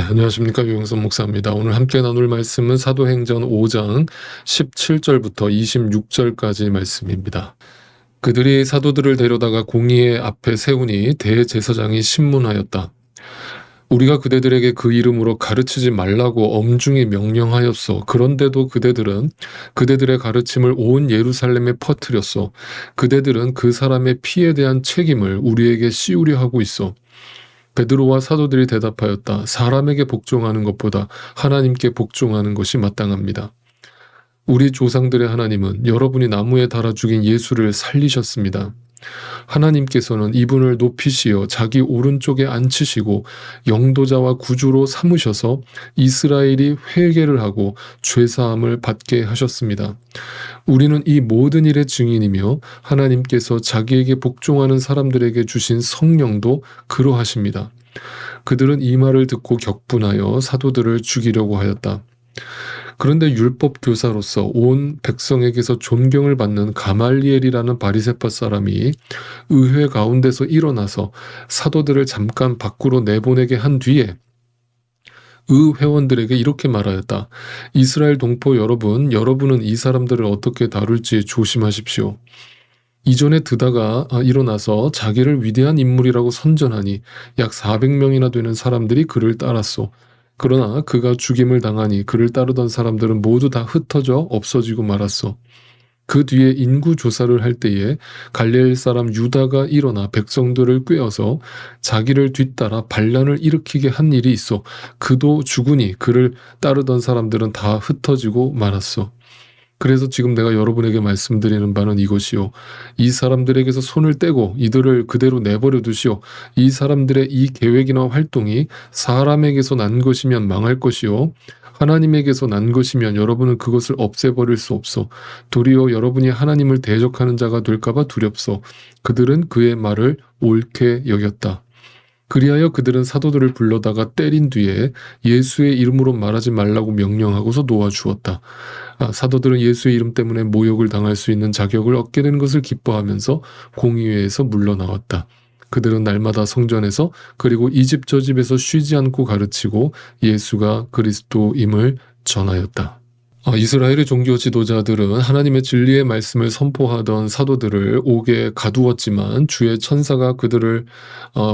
안녕하십니까. 유영선 목사입니다. 오늘 함께 나눌 말씀은 사도행전 5장 17절부터 26절까지 말씀입니다. 그들이 사도들을 데려다가 공의회 앞에 세우니 대제사장이 신문하였다. 우리가 그대들에게 그 이름으로 가르치지 말라고 엄중히 명령하였소. 그런데도 그대들은 그대들의 가르침을 온 예루살렘에 퍼뜨렸소. 그대들은 그 사람의 피에 대한 책임을 우리에게 씌우려 하고 있어. 베드로와 사도들이 대답하였다. 사람에게 복종하는 것보다 하나님께 복종하는 것이 마땅합니다. 우리 조상들의 하나님은 여러분이 나무에 달아 죽인 예수를 살리셨습니다. 하나님께서는 이분을 높이시어 자기 오른쪽에 앉히시고 영도자와 구주로 삼으셔서 이스라엘이 회개를 하고 죄사함을 받게 하셨습니다. 우리는 이 모든 일의 증인이며 하나님께서 자기에게 복종하는 사람들에게 주신 성령도 그러하십니다. 그들은 이 말을 듣고 격분하여 사도들을 죽이려고 하였다. 그런데 율법 교사로서 온 백성에게서 존경을 받는 가말리엘이라는 바리새파 사람이 의회 가운데서 일어나서 사도들을 잠깐 밖으로 내보내게 한 뒤에 회원들에게 이렇게 말하였다. 이스라엘 동포 여러분은 이 사람들을 어떻게 다룰지 조심하십시오. 이전에 드다가 일어나서 자기를 위대한 인물이라고 선전하니 약 400명이나 되는 사람들이 그를 따랐소. 그러나 그가 죽임을 당하니 그를 따르던 사람들은 모두 다 흩어져 없어지고 말았소. 그 뒤에 인구 조사를 할 때에 갈릴리 사람 유다가 일어나 백성들을 꾀어서 자기를 뒤따라 반란을 일으키게 한 일이 있어. 그도 죽으니 그를 따르던 사람들은 다 흩어지고 말았소. 그래서 지금 내가 여러분에게 말씀드리는 바는 이것이요. 이 사람들에게서 손을 떼고 이들을 그대로 내버려 두시오. 이 사람들의 이 계획이나 활동이 사람에게서 난 것이면 망할 것이요. 하나님에게서 난 것이면 여러분은 그것을 없애버릴 수 없소. 도리어 여러분이 하나님을 대적하는 자가 될까봐 두렵소. 그들은 그의 말을 옳게 여겼다. 그리하여 그들은 사도들을 불러다가 때린 뒤에 예수의 이름으로 말하지 말라고 명령하고서 놓아주었다. 사도들은 예수의 이름 때문에 모욕을 당할 수 있는 자격을 얻게 된 것을 기뻐하면서 공의회에서 물러나왔다. 그들은 날마다 성전에서 그리고 이 집 저 집에서 쉬지 않고 가르치고 예수가 그리스도임을 전하였다. 이스라엘의 종교 지도자들은 하나님의 진리의 말씀을 선포하던 사도들을 옥에 가두었지만 주의 천사가 그들을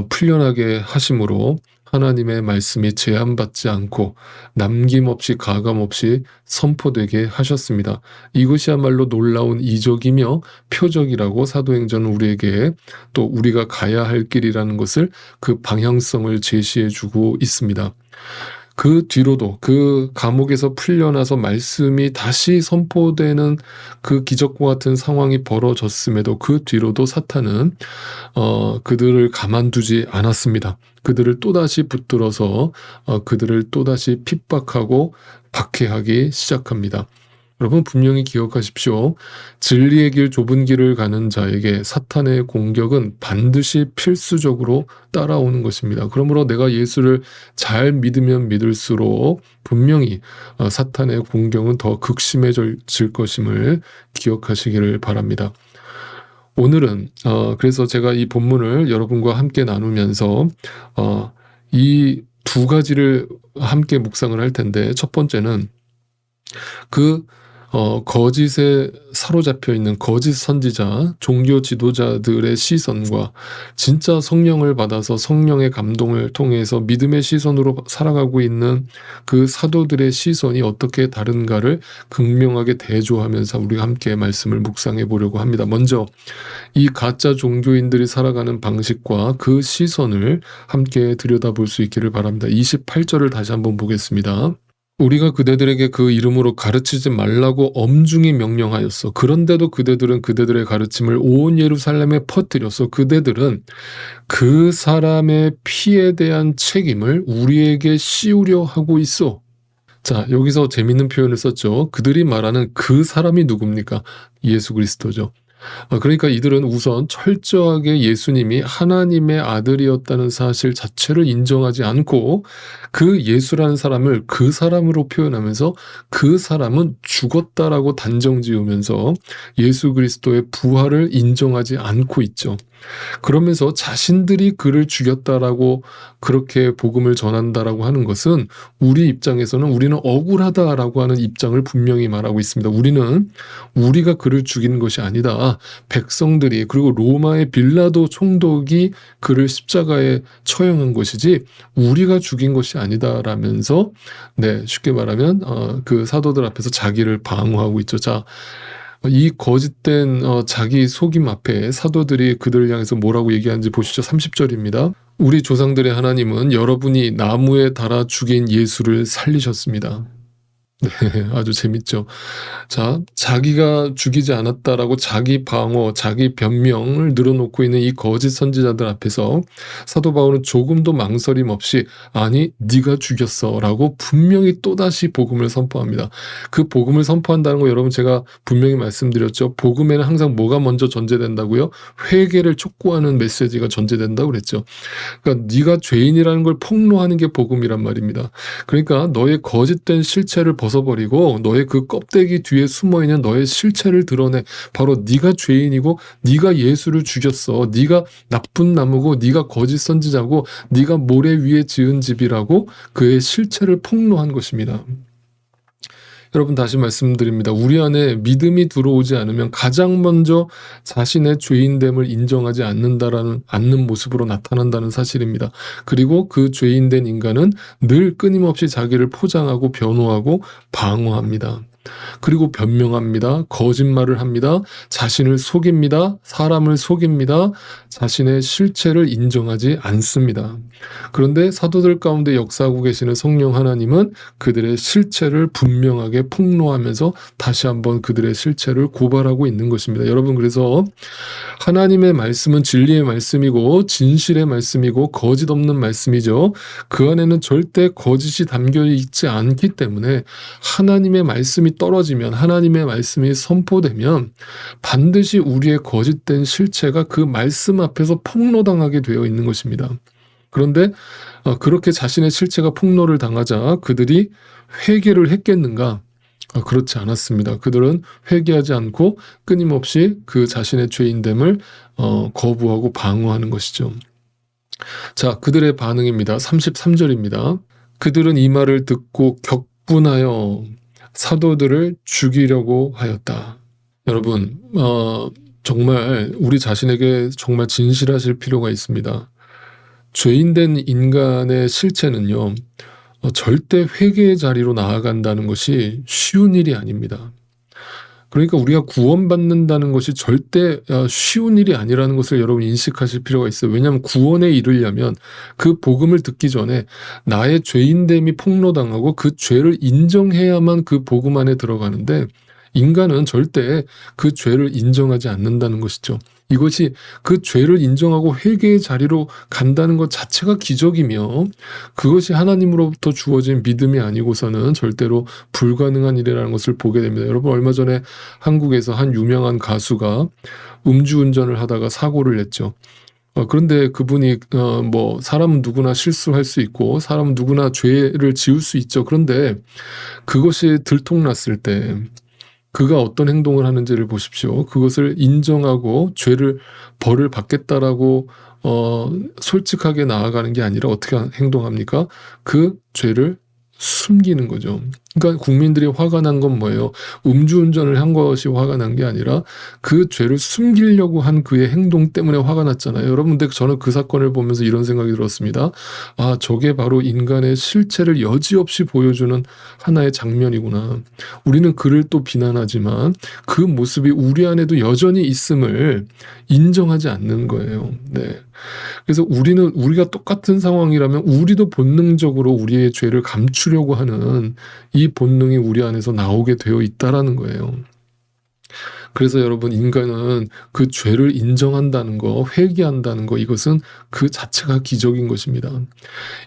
풀려나게 하심으로 하나님의 말씀이 제한받지 않고 남김없이 가감없이 선포되게 하셨습니다. 이것이야말로 놀라운 이적이며 표적이라고 사도행전은 우리에게 또 우리가 가야 할 길이라는 것을 그 방향성을 제시해주고 있습니다. 그 뒤로도 그 감옥에서 풀려나서 말씀이 다시 선포되는 그 기적과 같은 상황이 벌어졌음에도 그 뒤로도 사탄은 그들을 가만두지 않았습니다. 그들을 또다시 붙들어서 그들을 또다시 핍박하고 박해하기 시작합니다. 여러분 분명히 기억하십시오. 진리의 길 좁은 길을 가는 자에게 사탄의 공격은 반드시 필수적으로 따라오는 것입니다. 그러므로 내가 예수를 잘 믿으면 믿을수록 분명히 사탄의 공격은 더 극심해질 것임을 기억하시기를 바랍니다. 오늘은 그래서 제가 이 본문을 여러분과 함께 나누면서 이 두 가지를 함께 묵상을 할 텐데, 첫 번째는 거짓에 사로잡혀 있는 거짓 선지자, 종교 지도자들의 시선과 진짜 성령을 받아서 성령의 감동을 통해서 믿음의 시선으로 살아가고 있는 그 사도들의 시선이 어떻게 다른가를 극명하게 대조하면서 우리가 함께 말씀을 묵상해 보려고 합니다. 먼저 이 가짜 종교인들이 살아가는 방식과 그 시선을 함께 들여다볼 수 있기를 바랍니다. 28절을 다시 한번 보겠습니다. 우리가 그대들에게 그 이름으로 가르치지 말라고 엄중히 명령하였어. 그런데도 그대들은 그대들의 가르침을 온 예루살렘에 퍼뜨렸어. 그대들은 그 사람의 피에 대한 책임을 우리에게 씌우려 하고 있어. 자, 여기서 재밌는 표현을 썼죠. 그들이 말하는 그 사람이 누굽니까? 예수 그리스도죠. 그러니까 이들은 우선 철저하게 예수님이 하나님의 아들이었다는 사실 자체를 인정하지 않고 그 예수라는 사람을 그 사람으로 표현하면서 그 사람은 죽었다라고 단정 지으면서 예수 그리스도의 부활을 인정하지 않고 있죠. 그러면서 자신들이 그를 죽였다라고 그렇게 복음을 전한다라고 하는 것은 우리 입장에서는 우리는 억울하다라고 하는 입장을 분명히 말하고 있습니다. 우리가 그를 죽인 것이 아니다. 백성들이, 그리고 로마의 빌라도 총독이 그를 십자가에 처형한 것이지 우리가 죽인 것이 아니다라면서 쉽게 말하면 그 사도들 앞에서 자기를 방어하고 있죠. 자, 이 거짓된 자기 속임 앞에 사도들이 그들을 향해서 뭐라고 얘기하는지 보시죠. 30절입니다. 우리 조상들의 하나님은 여러분이 나무에 달아 죽인 예수를 살리셨습니다. 네, 아주 재밌죠. 자, 자기가 죽이지 않았다라고 자기 방어, 자기 변명을 늘어놓고 있는 이 거짓 선지자들 앞에서 사도 바울은 조금도 망설임 없이 아니 네가 죽였어라고 분명히 또다시 복음을 선포합니다. 그 복음을 선포한다는 거 여러분 제가 분명히 말씀드렸죠. 복음에는 항상 뭐가 먼저 전제된다고요? 회개를 촉구하는 메시지가 전제된다고 그랬죠. 그러니까 네가 죄인이라는 걸 폭로하는 게 복음이란 말입니다. 그러니까 너의 거짓된 실체를 벗어버리고 너의 그 껍데기 뒤에 숨어있는 너의 실체를 드러내. 바로 네가 죄인이고 네가 예수를 죽였어. 네가 나쁜 나무고 네가 거짓 선지자고 네가 모래 위에 지은 집이라고 그의 실체를 폭로한 것입니다. 여러분 다시 말씀드립니다. 우리 안에 믿음이 들어오지 않으면 가장 먼저 자신의 죄인됨을 인정하지 않는 모습으로 나타난다는 사실입니다. 그리고 그 죄인된 인간은 늘 끊임없이 자기를 포장하고 변호하고 방어합니다. 그리고 변명합니다. 거짓말을 합니다. 자신을 속입니다. 사람을 속입니다. 자신의 실체를 인정하지 않습니다. 그런데 사도들 가운데 역사하고 계시는 성령 하나님은 그들의 실체를 분명하게 폭로하면서 다시 한번 그들의 실체를 고발하고 있는 것입니다. 여러분, 그래서 하나님의 말씀은 진리의 말씀이고 진실의 말씀이고 거짓 없는 말씀이죠. 그 안에는 절대 거짓이 담겨 있지 않기 때문에 하나님의 말씀이 떨어지면, 하나님의 말씀이 선포되면 반드시 우리의 거짓된 실체가 그 말씀 앞에서 폭로당하게 되어 있는 것입니다. 그런데 그렇게 자신의 실체가 폭로를 당하자 그들이 회개를 했겠는가? 그렇지 않았습니다. 그들은 회개하지 않고 끊임없이 그 자신의 죄인됨을 거부하고 방어하는 것이죠. 자, 그들의 반응입니다. 33절입니다. 그들은 이 말을 듣고 격분하여 사도들을 죽이려고 하였다. 여러분, 정말 우리 자신에게 정말 진실하실 필요가 있습니다. 죄인된 인간의 실체는요, 절대 회개의 자리로 나아간다는 것이 쉬운 일이 아닙니다. 그러니까 우리가 구원받는다는 것이 절대 쉬운 일이 아니라는 것을 여러분 인식하실 필요가 있어요. 왜냐하면 구원에 이르려면 그 복음을 듣기 전에 나의 죄인됨이 폭로당하고 그 죄를 인정해야만 그 복음 안에 들어가는데 인간은 절대 그 죄를 인정하지 않는다는 것이죠. 이것이 그 죄를 인정하고 회개의 자리로 간다는 것 자체가 기적이며 그것이 하나님으로부터 주어진 믿음이 아니고서는 절대로 불가능한 일이라는 것을 보게 됩니다. 여러분, 얼마 전에 한국에서 한 유명한 가수가 음주운전을 하다가 사고를 냈죠. 그런데 그분이 사람은 누구나 실수할 수 있고 사람은 누구나 죄를 지을 수 있죠. 그런데 그것이 들통났을 때 그가 어떤 행동을 하는지를 보십시오. 그것을 인정하고 벌을 받겠다라고 솔직하게 나아가는 게 아니라 어떻게 행동합니까? 그 죄를 숨기는 거죠. 그러니까 국민들이 화가 난 건 뭐예요? 음주운전을 한 것이 화가 난 게 아니라 그 죄를 숨기려고 한 그의 행동 때문에 화가 났잖아요. 여러분들, 저는 그 사건을 보면서 이런 생각이 들었습니다. 아, 저게 바로 인간의 실체를 여지없이 보여주는 하나의 장면이구나. 우리는 그를 또 비난하지만 그 모습이 우리 안에도 여전히 있음을 인정하지 않는 거예요. 네. 그래서 우리가 똑같은 상황이라면 우리도 본능적으로 우리의 죄를 감추려고 하는 이 본능이 우리 안에서 나오게 되어 있다라는 거예요. 그래서 여러분, 인간은 그 죄를 인정한다는 거, 회개한다는 거, 이것은 그 자체가 기적인 것입니다.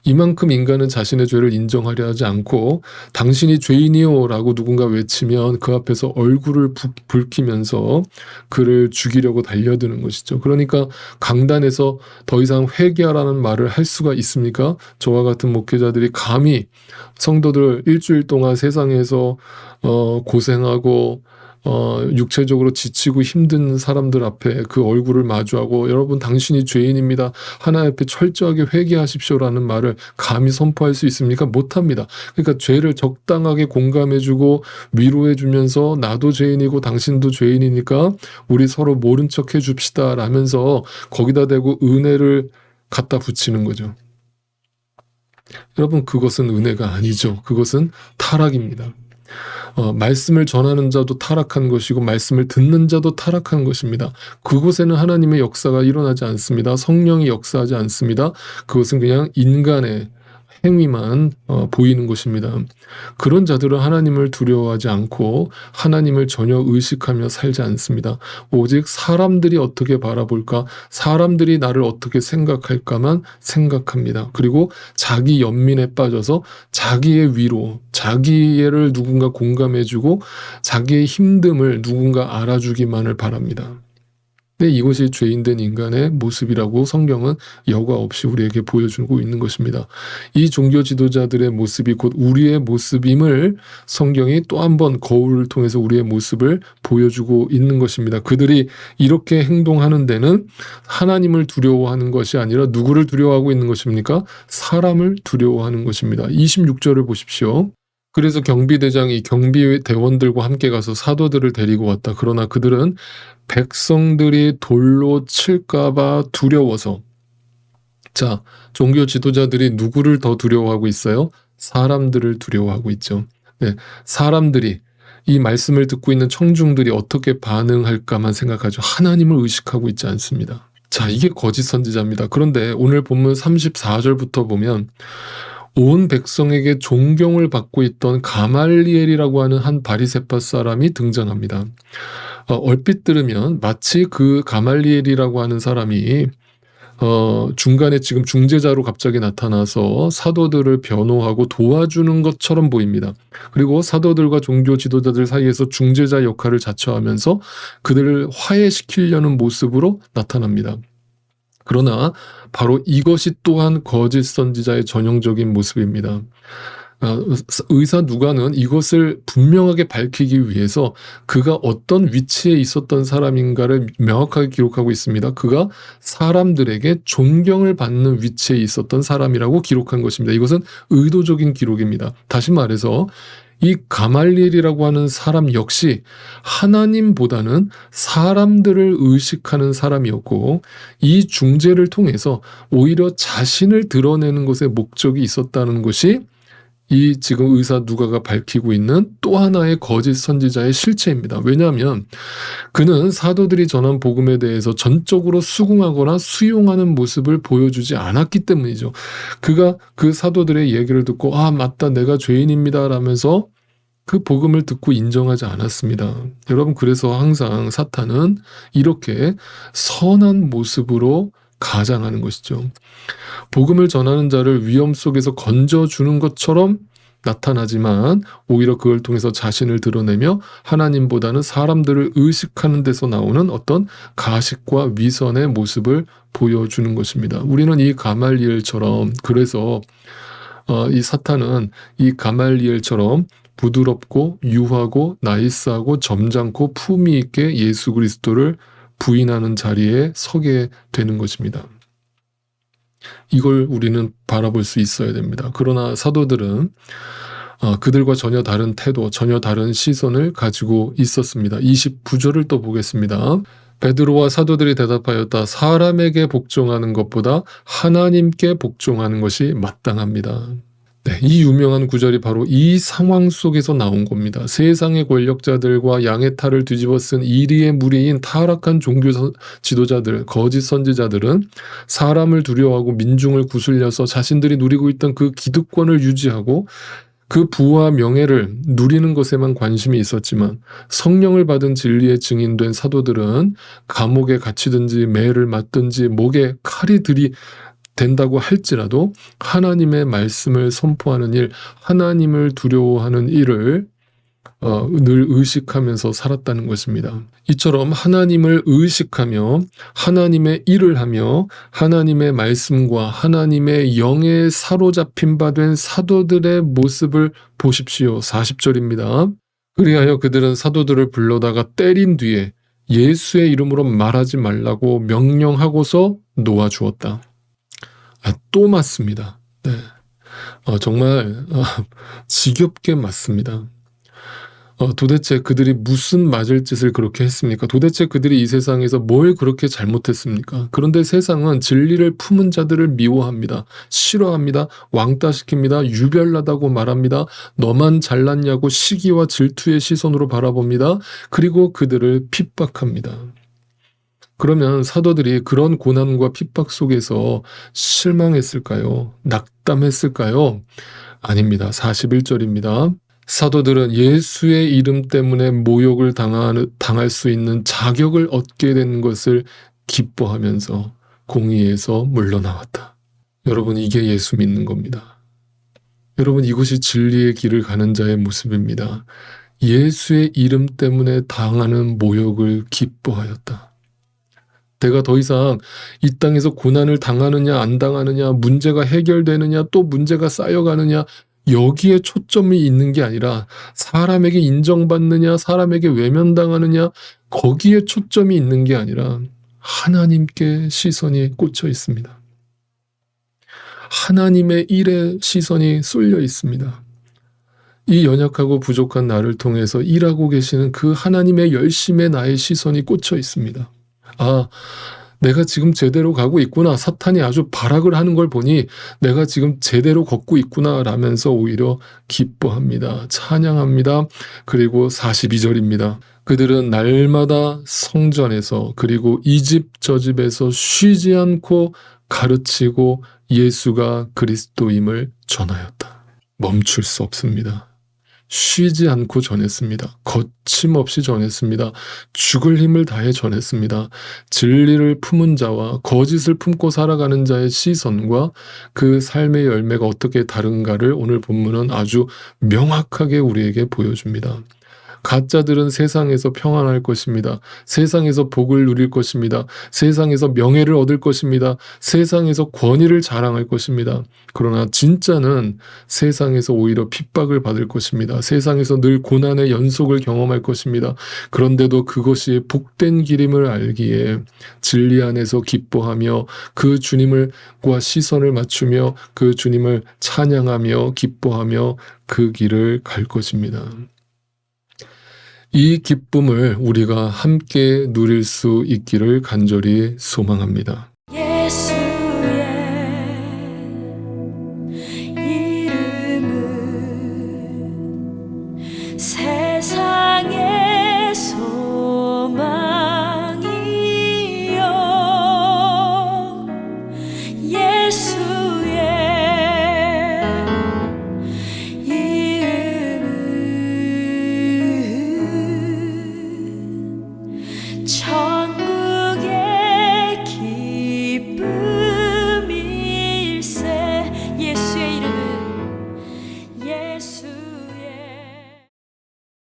이만큼 인간은 자신의 죄를 인정하려 하지 않고 당신이 죄인이요 라고 누군가 외치면 그 앞에서 얼굴을 붉히면서 그를 죽이려고 달려드는 것이죠. 그러니까 강단에서 더 이상 회개하라는 말을 할 수가 있습니까? 저와 같은 목회자들이 감히 성도들 일주일 동안 세상에서 고생하고 육체적으로 지치고 힘든 사람들 앞에 그 얼굴을 마주하고 여러분 당신이 죄인입니다, 하나님 앞에 철저하게 회개하십시오라는 말을 감히 선포할 수 있습니까? 못합니다. 그러니까 죄를 적당하게 공감해주고 위로해주면서 나도 죄인이고 당신도 죄인이니까 우리 서로 모른 척 해줍시다 라면서 거기다 대고 은혜를 갖다 붙이는 거죠. 여러분, 그것은 은혜가 아니죠. 그것은 타락입니다. 말씀을 전하는 자도 타락한 것이고 말씀을 듣는 자도 타락한 것입니다. 그곳에는 하나님의 역사가 일어나지 않습니다. 성령이 역사하지 않습니다. 그것은 그냥 인간의 행위만 보이는 것입니다. 그런 자들은 하나님을 두려워하지 않고 하나님을 전혀 의식하며 살지 않습니다. 오직 사람들이 어떻게 바라볼까, 사람들이 나를 어떻게 생각할까만 생각합니다. 그리고 자기 연민에 빠져서 자기의 위로, 자기를 누군가 공감해주고 자기의 힘듦을 누군가 알아주기만을 바랍니다. 근데 이것이 죄인된 인간의 모습이라고 성경은 여과 없이 우리에게 보여주고 있는 것입니다. 이 종교 지도자들의 모습이 곧 우리의 모습임을 성경이 또 한 번 거울을 통해서 우리의 모습을 보여주고 있는 것입니다. 그들이 이렇게 행동하는 데는 하나님을 두려워하는 것이 아니라 누구를 두려워하고 있는 것입니까? 사람을 두려워하는 것입니다. 26절을 보십시오. 그래서 경비대장이 경비대원들과 함께 가서 사도들을 데리고 왔다. 그러나 그들은 백성들이 돌로 칠까봐 두려워서. 자, 종교 지도자들이 누구를 더 두려워하고 있어요? 사람들을 두려워하고 있죠. 네, 사람들이, 이 말씀을 듣고 있는 청중들이 어떻게 반응할까만 생각하죠. 하나님을 의식하고 있지 않습니다. 자, 이게 거짓 선지자입니다. 그런데 오늘 본문 34절부터 보면 온 백성에게 존경을 받고 있던 가말리엘이라고 하는 한 바리새파 사람이 등장합니다. 얼핏 들으면 마치 그 가말리엘이라고 하는 사람이 중간에 지금 중재자로 갑자기 나타나서 사도들을 변호하고 도와주는 것처럼 보입니다. 그리고 사도들과 종교 지도자들 사이에서 중재자 역할을 자처하면서 그들을 화해시키려는 모습으로 나타납니다. 그러나 바로 이것이 또한 거짓 선지자의 전형적인 모습입니다. 의사 누가는 이것을 분명하게 밝히기 위해서 그가 어떤 위치에 있었던 사람인가를 명확하게 기록하고 있습니다. 그가 사람들에게 존경을 받는 위치에 있었던 사람이라고 기록한 것입니다. 이것은 의도적인 기록입니다. 다시 말해서 이 가말리엘이라고 하는 사람 역시 하나님보다는 사람들을 의식하는 사람이었고 이 중재를 통해서 오히려 자신을 드러내는 것에 목적이 있었다는 것이 이 지금 의사 누가가 밝히고 있는 또 하나의 거짓 선지자의 실체입니다. 왜냐하면 그는 사도들이 전한 복음에 대해서 전적으로 수긍하거나 수용하는 모습을 보여주지 않았기 때문이죠. 그가 그 사도들의 얘기를 듣고 아 맞다 내가 죄인입니다 라면서 그 복음을 듣고 인정하지 않았습니다. 여러분, 그래서 항상 사탄은 이렇게 선한 모습으로 가장하는 것이죠. 복음을 전하는 자를 위험 속에서 건져주는 것처럼 나타나지만 오히려 그걸 통해서 자신을 드러내며 하나님보다는 사람들을 의식하는 데서 나오는 어떤 가식과 위선의 모습을 보여주는 것입니다. 우리는 이 가말리엘처럼, 그래서 이 사탄은 이 가말리엘처럼 부드럽고 유하고 나이스하고 점잖고 품위 있게 예수 그리스도를 부인하는 자리에 서게 되는 것입니다. 이걸 우리는 바라볼 수 있어야 됩니다. 그러나 사도들은 그들과 전혀 다른 태도, 전혀 다른 시선을 가지고 있었습니다. 29절을 또 보겠습니다. 베드로와 사도들이 대답하였다. 사람에게 복종하는 것보다 하나님께 복종하는 것이 마땅합니다. 네, 이 유명한 구절이 바로 이 상황 속에서 나온 겁니다. 세상의 권력자들과 양의 탈을 뒤집어 쓴 이리의 무리인 타락한 종교 지도자들, 거짓 선지자들은 사람을 두려워하고 민중을 구슬려서 자신들이 누리고 있던 그 기득권을 유지하고 그 부와 명예를 누리는 것에만 관심이 있었지만 성령을 받은 진리의 증인된 사도들은 감옥에 갇히든지 매를 맞든지 목에 칼이 된다고 할지라도 하나님의 말씀을 선포하는 일, 하나님을 두려워하는 일을 늘 의식하면서 살았다는 것입니다. 이처럼 하나님을 의식하며 하나님의 일을 하며 하나님의 말씀과 하나님의 영에 사로잡힌 바 된 사도들의 모습을 보십시오. 40절입니다. 그리하여 그들은 사도들을 불러다가 때린 뒤에 예수의 이름으로 말하지 말라고 명령하고서 놓아주었다. 또 맞습니다. 네. 정말 지겹게 맞습니다. 도대체 그들이 무슨 맞을 짓을 그렇게 했습니까? 도대체 그들이 이 세상에서 뭘 그렇게 잘못했습니까? 그런데 세상은 진리를 품은 자들을 미워합니다. 싫어합니다. 왕따시킵니다. 유별나다고 말합니다. 너만 잘났냐고 시기와 질투의 시선으로 바라봅니다. 그리고 그들을 핍박합니다. 그러면 사도들이 그런 고난과 핍박 속에서 실망했을까요? 낙담했을까요? 아닙니다. 41절입니다. 사도들은 예수의 이름 때문에 모욕을 당할 수 있는 자격을 얻게 된 것을 기뻐하면서 공의에서 물러나왔다. 여러분, 이게 예수 믿는 겁니다. 여러분, 이것이 진리의 길을 가는 자의 모습입니다. 예수의 이름 때문에 당하는 모욕을 기뻐하였다. 내가 더 이상 이 땅에서 고난을 당하느냐 안 당하느냐, 문제가 해결되느냐 또 문제가 쌓여가느냐, 여기에 초점이 있는 게 아니라 사람에게 인정받느냐 사람에게 외면당하느냐, 거기에 초점이 있는 게 아니라 하나님께 시선이 꽂혀 있습니다. 하나님의 일에 시선이 쏠려 있습니다. 이 연약하고 부족한 나를 통해서 일하고 계시는 그 하나님의 열심에 나의 시선이 꽂혀 있습니다. 내가 지금 제대로 가고 있구나. 사탄이 아주 발악을 하는 걸 보니 내가 지금 제대로 걷고 있구나 라면서 오히려 기뻐합니다. 찬양합니다. 그리고 42절입니다. 그들은 날마다 성전에서 그리고 이 집 저 집에서 쉬지 않고 가르치고 예수가 그리스도임을 전하였다. 멈출 수 없습니다. 쉬지 않고 전했습니다. 거침없이 전했습니다. 죽을 힘을 다해 전했습니다. 진리를 품은 자와 거짓을 품고 살아가는 자의 시선과 그 삶의 열매가 어떻게 다른가를 오늘 본문은 아주 명확하게 우리에게 보여줍니다. 가짜들은 세상에서 평안할 것입니다. 세상에서 복을 누릴 것입니다. 세상에서 명예를 얻을 것입니다. 세상에서 권위를 자랑할 것입니다. 그러나 진짜는 세상에서 오히려 핍박을 받을 것입니다. 세상에서 늘 고난의 연속을 경험할 것입니다. 그런데도 그것이 복된 길임을 알기에 진리 안에서 기뻐하며 그 주님과 시선을 맞추며 그 주님을 찬양하며 기뻐하며 그 길을 갈 것입니다. 이 기쁨을 우리가 함께 누릴 수 있기를 간절히 소망합니다.